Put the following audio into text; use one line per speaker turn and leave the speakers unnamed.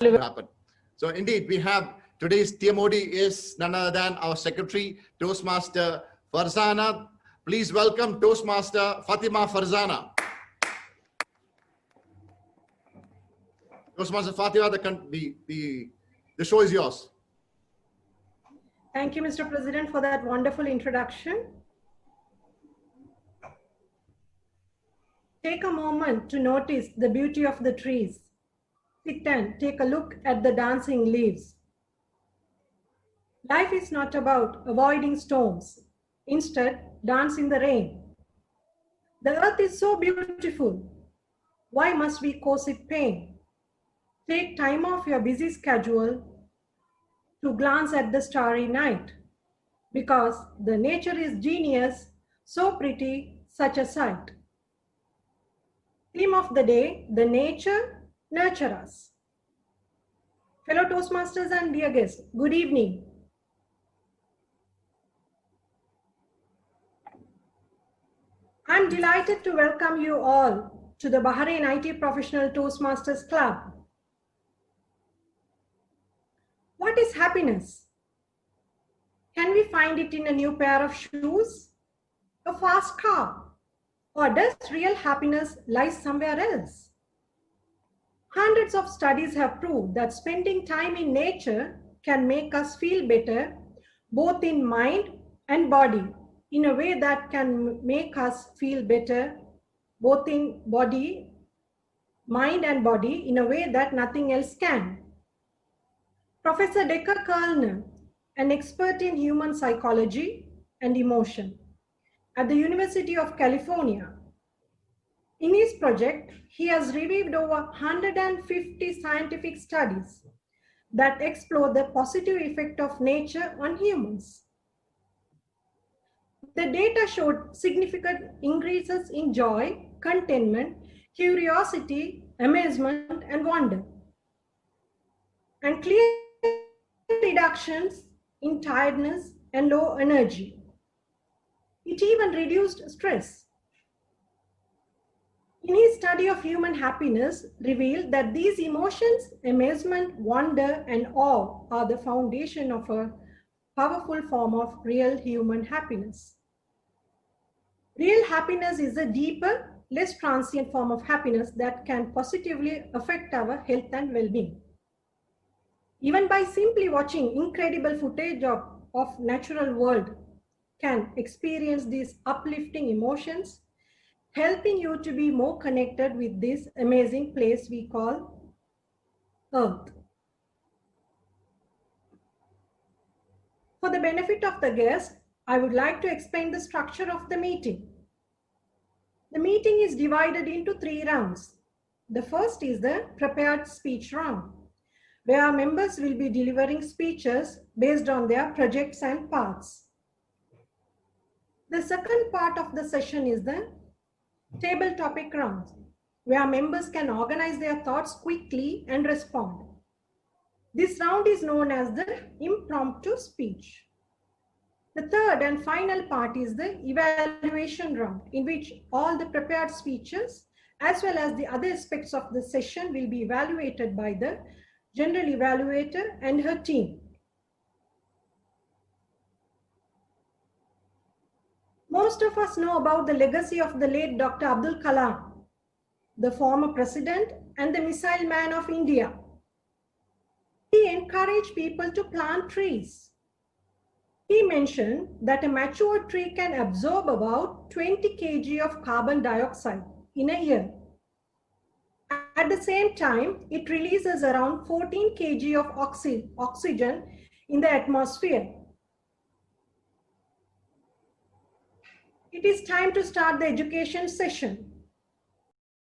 happen. So indeed, we have today's TMOD is none other than our secretary, Toastmaster Farzana. Please welcome Toastmaster Fatima Farzana. Toastmaster Fatima, the show is yours.
Thank you, Mr. President, for that wonderful introduction. Take a moment to notice the beauty of the trees. Sit and take a look at the dancing leaves. Life is not about avoiding storms. Instead, dance in the rain. The earth is so beautiful. Why must we cause it pain? Take time off your busy schedule to glance at the starry night, because the nature is genius, so pretty, such a sight. Theme of the day, the nature, nurture us. Fellow Toastmasters and dear guests, good evening. I'm delighted to welcome you all to the Bahrain IT Professional Toastmasters Club. What is happiness? Can we find it in a new pair of shoes, a fast car, or does real happiness lie somewhere else? Hundreds of studies have proved that spending time in nature can make us feel better, both in mind and body, in a way that can make us feel better, both in mind and body, in a way that nothing else can. Professor Decker Kölner, an expert in human psychology and emotion at the University of California, in his project, he has reviewed over 150 scientific studies that explore the positive effect of nature on humans. The data showed significant increases in joy, contentment, curiosity, amazement, and wonder, and clear reductions in tiredness and low energy. It even reduced stress. In his study of human happiness, revealed that these emotions, amazement, wonder, and awe, are the foundation of a powerful form of real human happiness. Real happiness is a deeper, less transient form of happiness that can positively affect our health and well-being. Even by simply watching incredible footage of natural world can experience these uplifting emotions, helping you to be more connected with this amazing place we call Earth. For the benefit of the guests, I would like to explain the structure of the meeting. The meeting is divided into 3 rounds. The first is the prepared speech round, where our members will be delivering speeches based on their projects and paths. The second part of the session is the table topic round, where members can organize their thoughts quickly and respond. This round is known as the impromptu speech. The third and final part is the evaluation round, in which all the prepared speeches as well as the other aspects of the session will be evaluated by the general evaluator and her team. Most of us know about the legacy of the late Dr. Abdul Kalam, the former president and the missile man of India. He encouraged people to plant trees. He mentioned that a mature tree can absorb about 20 kg of carbon dioxide in a year. At the same time, it releases around 14 kg of oxygen in the atmosphere. It is time to start the education session.